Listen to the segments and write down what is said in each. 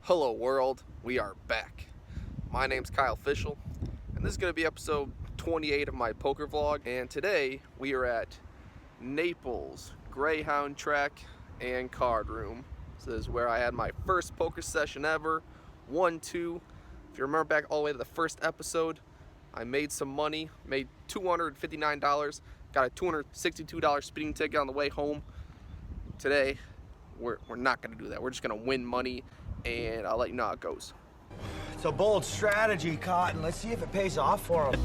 Hello world, we are back. My name's Kyle Fischl, and this is going to be episode 28 of my poker vlog. And today we are at Naples Greyhound Track and Card Room. So this is where I had my first poker session ever, 1-2. If you remember back all the way to the first episode, I made some money, made $259, got a $262 speeding ticket on the way home. Today, we're not going to do that. We're just going to win money, and I'll let you know how it goes. It's a bold strategy, Cotton. Let's see if it pays off for him.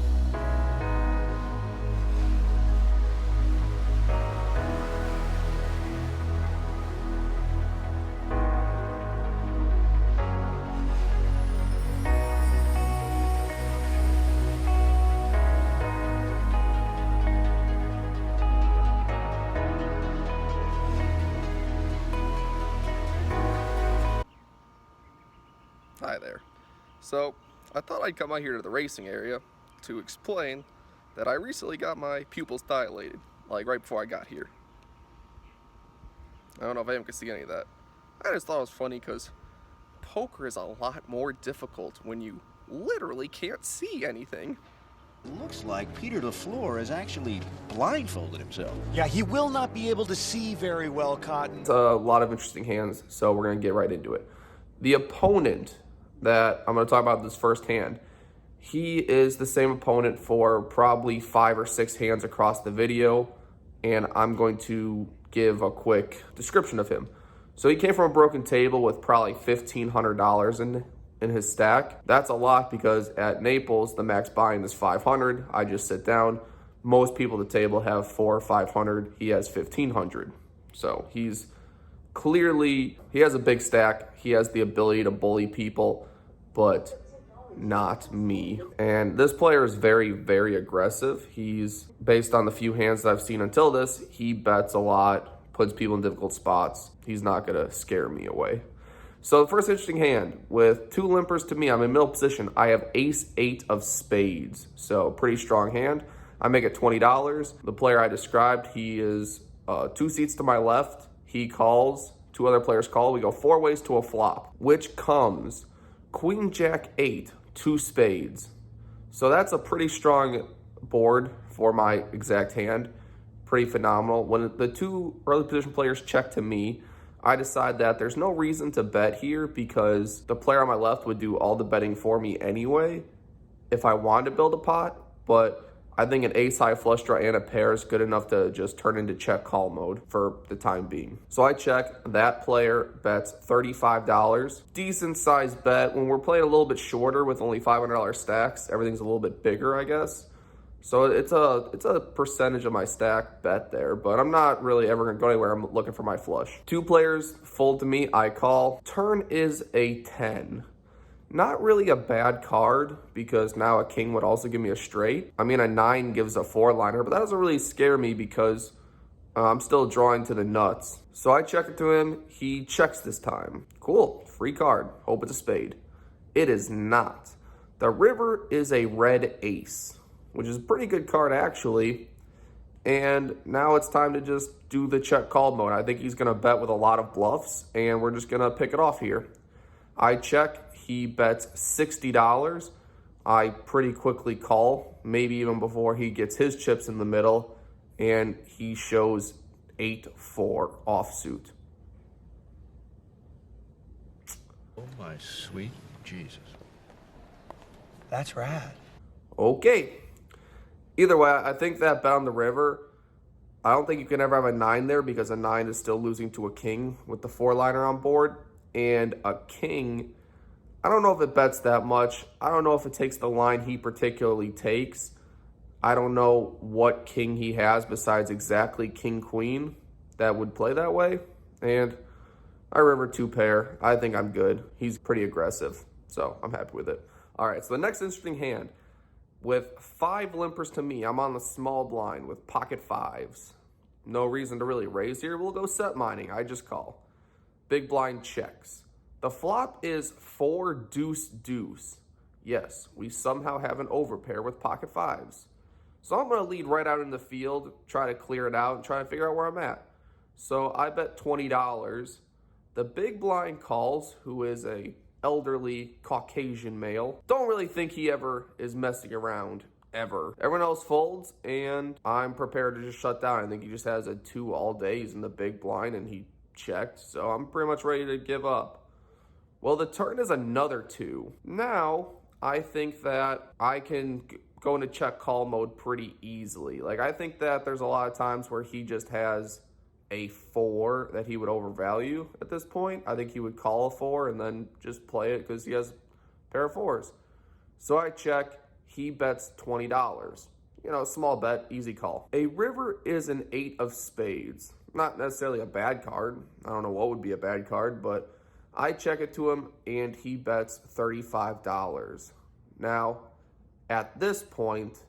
Hi there. So, I thought I'd come out here to the racing area to explain that I recently got my pupils dilated, like right before I got here. I don't know if anyone can see any of that. I just thought it was funny because poker is a lot more difficult when you literally can't see anything. Looks like Peter LaFleur has actually blindfolded himself. Yeah, he will not be able to see very well, Cotton. It's a lot of interesting hands, so we're going to get right into it. The opponent that I'm going to talk about this first hand, he is the same opponent for probably 5 or 6 hands across the video, and I'm going to give a quick description of him. So he came from a broken table with probably $1,500 in his stack. That's a lot because at Naples, the max buy-in is $500. I just sit down. Most people at the table have $400 or $500. He has $1,500. So he's clearly, he has a big stack. He has the ability to bully people, but not me. And this player is very, very aggressive. He's, based on the few hands that I've seen until this, he bets a lot, puts people in difficult spots. He's not gonna scare me away. So the first interesting hand, with 2 limpers to me, I'm in middle position. I have ace-8 of spades, so pretty strong hand. I make it $20. The player I described, he is 2 seats to my left. He calls, 2 other players call. We go 4 ways to a flop, which comes Queen Jack 8, 2 spades. So that's a pretty strong board for my exact hand. Pretty phenomenal. When the 2 early position players check to me, I decide that there's no reason to bet here because the player on my left would do all the betting for me anyway if I wanted to build a pot, but I think an ace-high flush draw and a pair is good enough to just turn into check call mode for the time being. So I check, that player bets $35. Decent sized bet. When we're playing a little bit shorter with only $500 stacks, everything's a little bit bigger, I guess. So it's a percentage of my stack bet there, but I'm not really ever gonna go anywhere. I'm looking for my flush. 2 players fold to me, I call. Turn is a 10. Not really a bad card because now a king would also give me a straight. I mean, a 9 gives a 4-liner, but that doesn't really scare me because I'm still drawing to the nuts. So I check it to him. He checks this time. Cool, free card. Hope it's a spade. It is not. The river is a red ace, which is a pretty good card actually. And now it's time to just do the check call mode. I think he's gonna bet with a lot of bluffs and we're just gonna pick it off here. I check. He bets $60. I pretty quickly call, maybe even before he gets his chips in the middle, and he shows 8-4 offsuit. Oh, my sweet Jesus. That's rad. Okay. Either way, I think that bet on the river, I don't think you can ever have a 9 there because a 9 is still losing to a king with the 4-liner on board, and a king, I don't know if it bets that much. I don't know if it takes the line he particularly takes. I don't know what king he has besides exactly king-queen that would play that way. And I river 2 pair. I think I'm good. He's pretty aggressive, so I'm happy with it. All right, so the next interesting hand, with 5 limpers to me, I'm on the small blind with pocket 5s. No reason to really raise here. We'll go set mining. I just call. Big blind checks. The flop is 4 deuce deuce. Yes, we somehow have an overpair with pocket 5s. So I'm going to lead right out in the field, try to clear it out, and try to figure out where I'm at. So I bet $20. The big blind calls, who is a elderly Caucasian male. Don't really think he ever is messing around, ever. Everyone else folds, and I'm prepared to just shut down. I think he just has a 2 all day. He's in the big blind, and he checked, so I'm pretty much ready to give up. Well, the turn is another 2. Now, I think that I can go into check call mode pretty easily. Like, I think that there's a lot of times where he just has a 4 that he would overvalue at this point. I think he would call a 4 and then just play it because he has a pair of 4s. So I check, he bets $20. You know, small bet, easy call. A river is an 8 of spades. Not necessarily a bad card. I don't know what would be a bad card, but I check it to him and he bets $35. Now, at this point,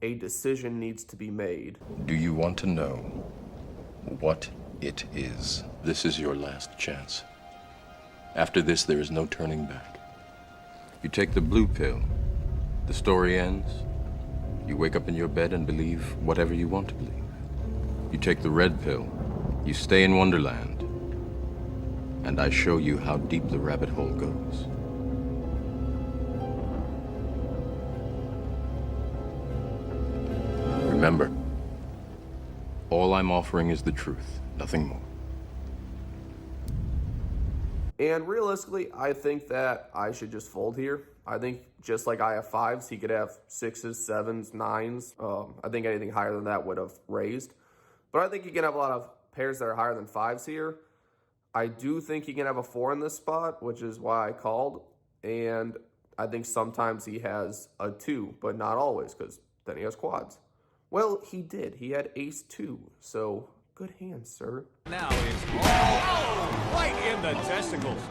a decision needs to be made. Do you want to know what it is? This is your last chance. After this, there is no turning back. You take the blue pill, the story ends. You wake up in your bed and believe whatever you want to believe. You take the red pill, you stay in Wonderland, and I show you how deep the rabbit hole goes. Remember, all I'm offering is the truth, nothing more. And realistically, I think that I should just fold here. I think just like I have 5s, he could have 6s, 7s, 9s. I think anything higher than that would have raised. But I think he can have a lot of pairs that are higher than 5s here. I do think he can have a 4 in this spot, which is why I called. And I think sometimes he has a 2, but not always, because then he has quads. Well, he did. He had ace 2, so good hand, sir. Now it's right in the testicles.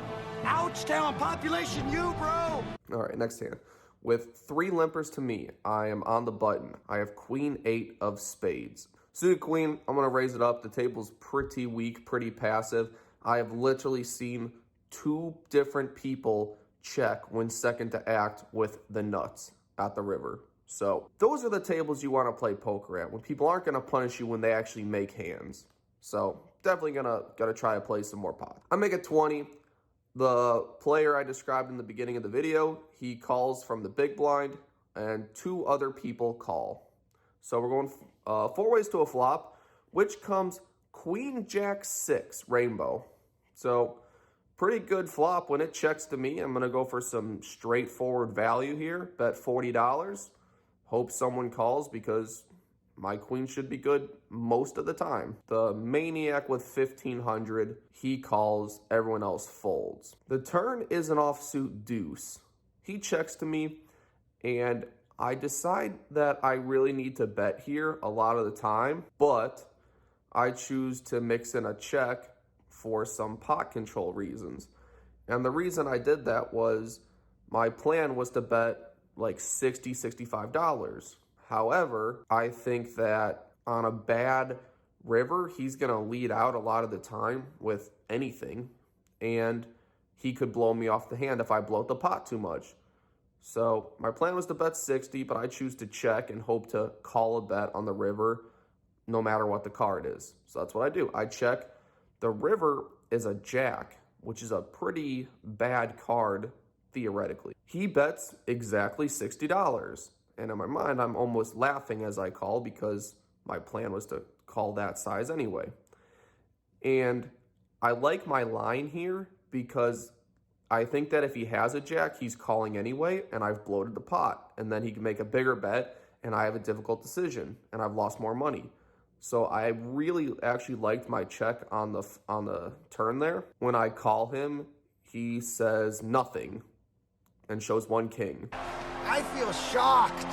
Ouch, town population, you, bro! All right, next hand. With 3 limpers to me, I am on the button. I have queen 8 of spades. Suited queen, I'm going to raise it up. The table's pretty weak, pretty passive. I have literally seen 2 different people check when second to act with the nuts at the river. So those are the tables you want to play poker at, when people aren't going to punish you when they actually make hands. So definitely gonna try to play some more pot. I make it 20. The player I described in the beginning of the video, he calls from the big blind, and 2 other people call. So we're going 4 ways to a flop, which comes queen jack 6 rainbow. So pretty good flop. When it checks to me, I'm going to go for some straightforward value here, bet $40. Hope someone calls because my queen should be good most of the time. The maniac with 1500, he calls, everyone else folds. The turn is an offsuit deuce. He checks to me, and I decide that I really need to bet here a lot of the time, but I choose to mix in a check for some pot control reasons. And the reason I did that was my plan was to bet like $60, $65. However, I think that on a bad river, he's going to lead out a lot of the time with anything, and he could blow me off the hand if I bloat the pot too much. So my plan was to bet 60, but I choose to check and hope to call a bet on the river no matter what the card is. So that's what I do. I check. The river is a jack, which is a pretty bad card theoretically. He bets exactly $60. And in my mind, I'm almost laughing as I call because my plan was to call that size anyway. And I like my line here because I think that if he has a jack, he's calling anyway, and I've bloated the pot. And then he can make a bigger bet, and I have a difficult decision, and I've lost more money. So I really actually liked my check on the turn there. When I call him, he says nothing and shows 1 king. I feel shocked.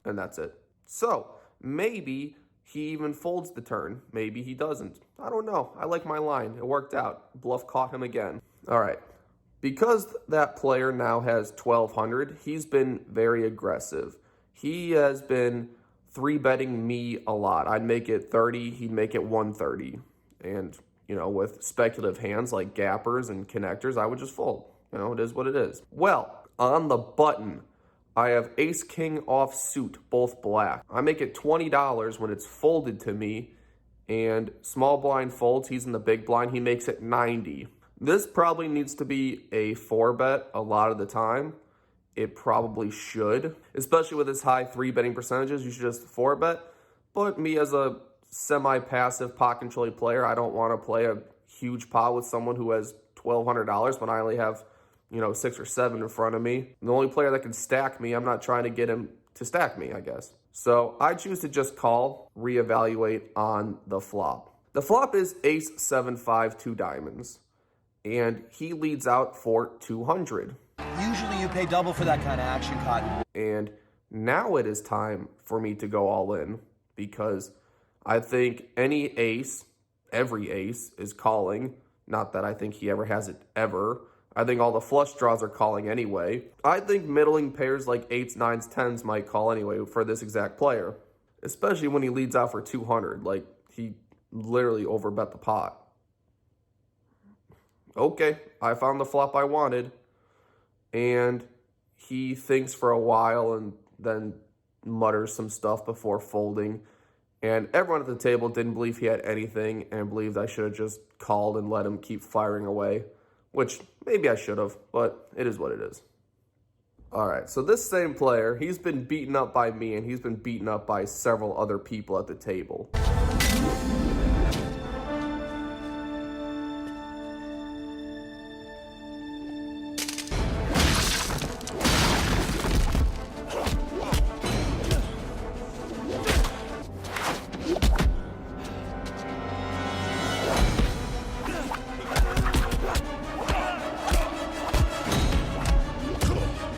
And that's it. So maybe he even folds the turn. Maybe he doesn't. I don't know. I like my line. It worked out. Bluff caught him again. All right. Because that player now has 1,200, he's been very aggressive. He has been 3-betting me a lot. I'd make it 30. He'd make it 130. And, you know, with speculative hands like gappers and connectors, I would just fold. You know, it is what it is. Well, on the button, I have ace-king offsuit, both black. I make it $20 when it's folded to me, and small blind folds. He's in the big blind. He makes it 90. This probably needs to be a 4-bet a lot of the time. It probably should, especially with its high 3-betting percentages. You should just 4-bet. But me as a semi-passive pot controlling player, I don't want to play a huge pot with someone who has $1,200 when I only have, 6 or 7 in front of me. The only player that can stack me, I'm not trying to get him to stack me, I guess. So I choose to just call, reevaluate on the flop. The flop is ace 7-5 2 diamonds, and he leads out for 200. Usually you pay double for that kind of action, Cotton. And now it is time for me to go all in, because I think any ace, every ace, is calling. Not that I think he ever has it ever. I think all the flush draws are calling anyway. I think middling pairs like 8s, 9s, 10s might call anyway for this exact player. Especially when he leads out for 200. Like, he literally overbet the pot. Okay, I found the flop I wanted. And he thinks for a while and then mutters some stuff before folding. And everyone at the table didn't believe he had anything and believed I should have just called and let him keep firing away. Which maybe I should have, but it is what it is. All right, so this same player, he's been beaten up by me and he's been beaten up by several other people at the table.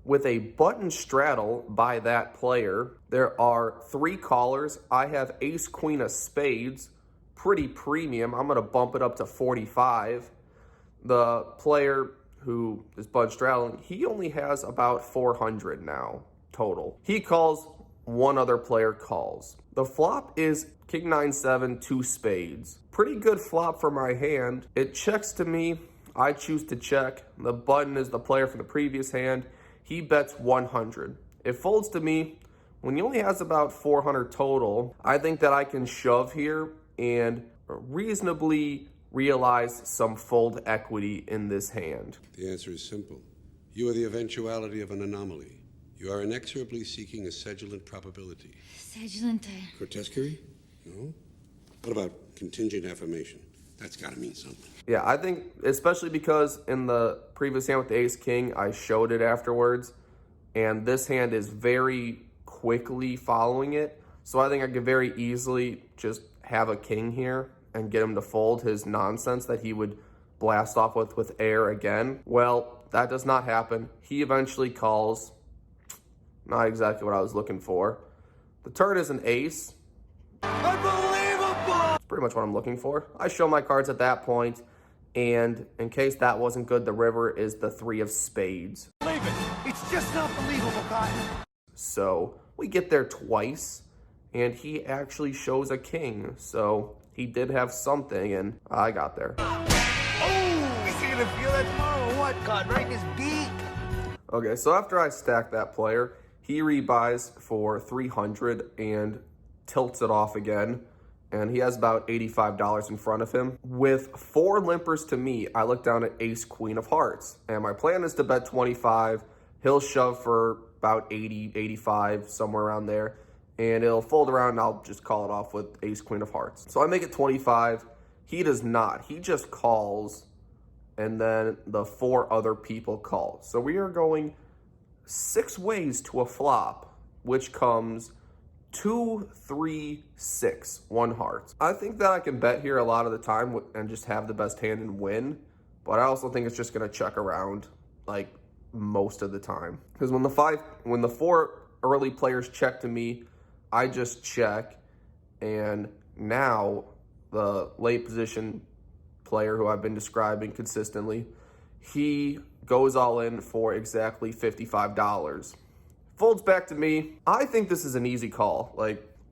With a button straddle by that player, there are 3 callers. I have ace queen of spades, pretty premium. I'm going to bump it up to 45. The player who is button straddling, he only has about 400 now total. He calls, one other player calls. The flop is king 9-7, 2 spades. Pretty good flop for my hand. It checks to me. I choose to check. The button is the player from the previous hand. He bets 100. It folds to me. When he only has about 400 total, I think that I can shove here and reasonably realize some fold equity in this hand. The answer is simple. You are the eventuality of an anomaly. You are inexorably seeking a sedulant probability. Sedulant. Grotesquerie? No. What about contingent affirmation? That's got to mean something. Yeah, I think, especially because in the previous hand with the ace-king, I showed it afterwards, and this hand is very quickly following it, so I think I could very easily just have a king here and get him to fold his nonsense that he would blast off with air again. Well, that does not happen. He eventually calls. Not exactly what I was looking for. The turn is an ace. Pretty much what I'm looking for. I show my cards at that point, and in case that wasn't good, the river is the 3 of spades. Believe it. It's just not believable, Cotton. So we get there twice, and he actually shows a king. So he did have something, and I got there. Oh, is he gonna feel that tomorrow or what, Cotton? Right in his beak. Okay, so after I stack that player, he rebuys for 300 and tilts it off again. And he has about $85 in front of him. With 4 limpers to me, I look down at ace queen of hearts. And my plan is to bet 25. He'll shove for about 80, 85, somewhere around there. And it'll fold around and I'll just call it off with ace queen of hearts. So I make it 25. He does not. He just calls. And then the 4 other people call. So we are going 6 ways to a flop, which comes 2, 3, 6, 1 heart. I think that I can bet here a lot of the time and just have the best hand and win, but I also think it's just gonna check around like most of the time. Because when the 4 early players check to me, I just check, and now the late position player who I've been describing consistently, he goes all in for exactly $55. Folds back to me. I think this is an easy call.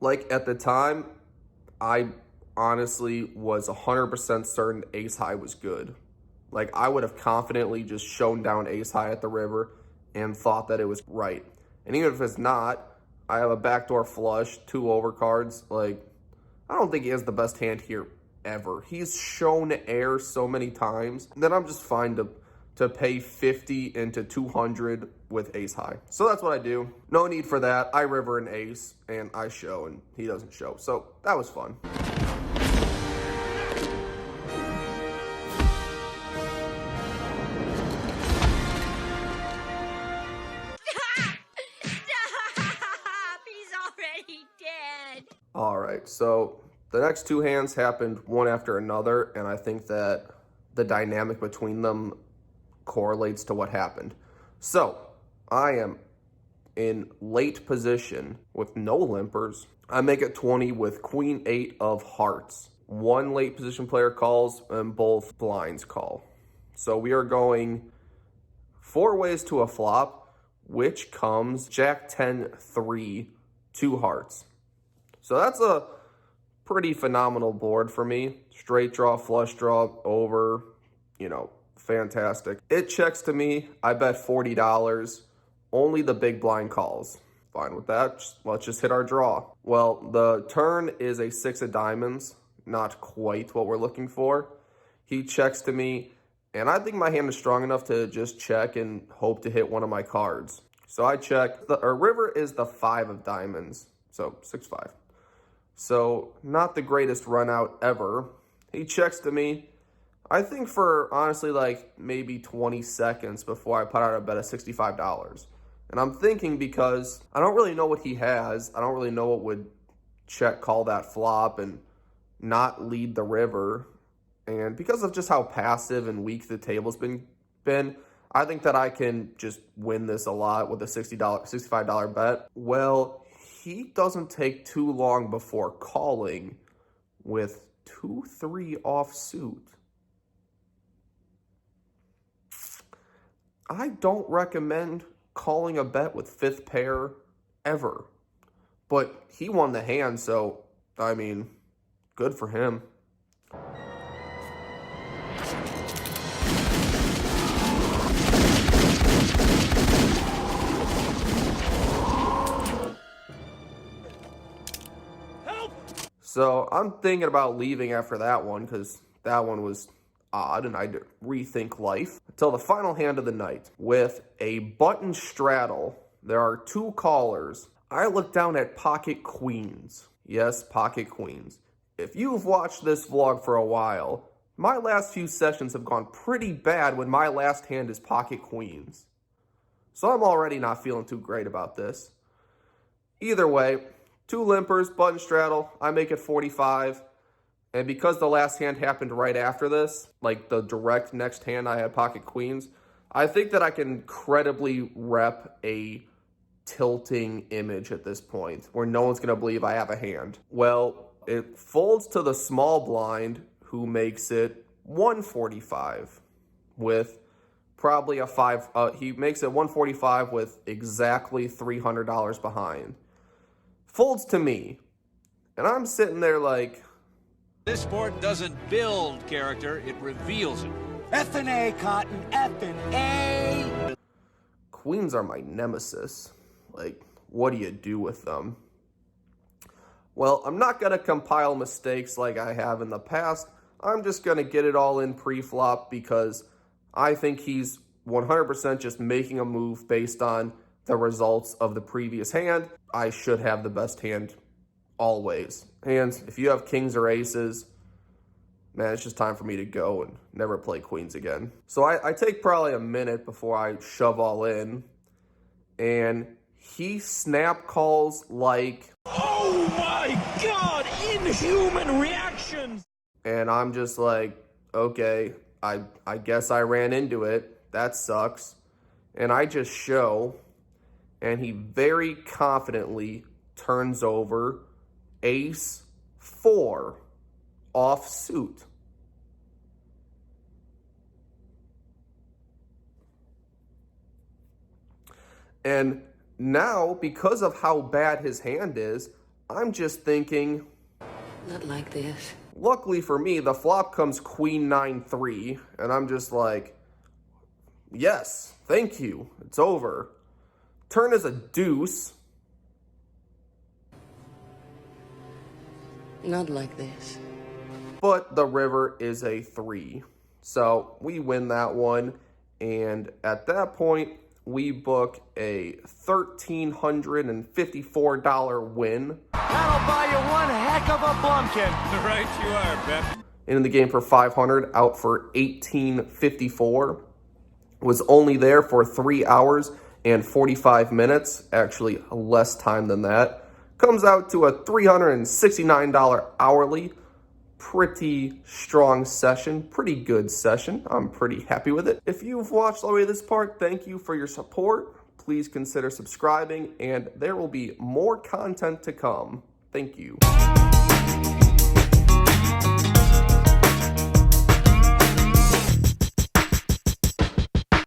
Like at the time, I honestly was 100% certain ace high was good. Like I would have confidently just shown down ace high at the river and thought that it was right. And even if it's not, I have a backdoor flush, 2 overcards. Like I don't think he has the best hand here, ever. He's shown air so many times that I'm just fine to pay 50 into 200 with ace high. So that's what I do. No need for that. I river an ace and I show and he doesn't show. So that was fun. All right, so the next two hands happened one after another, and I think that the dynamic between them correlates to what happened. So I am in late position with no limpers. I make it 20 with queen 8 of hearts. One late position player calls and both blinds call. So we are going 4 ways to a flop, which comes jack 10 3 2 hearts. So that's a pretty phenomenal board for me. Straight draw, flush draw, over, fantastic. It checks to me. I bet $40. Only the big blind calls. Fine with that. Let's just hit our draw. Well, the turn is a 6 of diamonds. Not quite what we're looking for. He checks to me, and I think my hand is strong enough to just check and hope to hit one of my cards. So I check. Our river is the 5 of diamonds. So 6-5. So not the greatest run out ever. He checks to me, I think for honestly like maybe 20 seconds before I put out a bet of $65. And I'm thinking because I don't really know what he has. I don't really know what would check call that flop and not lead the river. And because of just how passive and weak the table's been, I think that I can just win this a lot with a $65 bet. Well, he doesn't take too long before calling with 2-3 offsuit. I don't recommend calling a bet with 5th pair ever. But he won the hand, so, I mean, good for him. So I'm thinking about leaving after that one because that one was odd and I had to rethink life. Until the final hand of the night. With a button straddle, there are 2 callers. I look down at pocket queens. Yes, pocket queens. If you've watched this vlog for a while, my last few sessions have gone pretty bad when my last hand is pocket queens. So I'm already not feeling too great about this. Either way, 2 limpers, button straddle, I make it 45. And because the last hand happened right after this, like the direct next hand I had pocket queens, I think that I can credibly rep a tilting image at this point where no one's going to believe I have a hand. Well, it folds to the small blind who makes it 145 with probably a 5. He makes it 145 with exactly $300 behind. Folds to me, and I'm sitting there like... This sport doesn't build character, it reveals it. F&A, Cotton, F&A! Queens are my nemesis. Like, what do you do with them? Well, I'm not going to compile mistakes like I have in the past. I'm just going to get it all in pre-flop because I think he's 100% just making a move based on the results of the previous hand. I should have the best hand always. And if you have kings or aces, man, it's just time for me to go and never play queens again. So I take probably a minute before I shove all in. And he snap calls like... Oh my God! Inhuman reactions! And I'm just like, okay, I guess I ran into it. That sucks. And I just show... And he very confidently turns over ace 4 offsuit. And now, because of how bad his hand is, I'm just thinking... Not like this. Luckily for me, the flop comes queen 9-3, and I'm just like, yes, thank you, it's over. Turn is a deuce. Not like this. but the river is a 3. So we win that one, and at that point, we book a $1,354 win. That'll buy you one heck of a blumpkin. Right you are, Pep. In the game for 500, out for 1854. Was only there for 3 hours and 45 minutes, actually less time than that. Comes out to a $369 hourly. Pretty strong session, pretty good session. I'm pretty happy with it. If you've watched all the way to this part, thank you for your support. Please consider subscribing, and there will be more content to come. Thank you.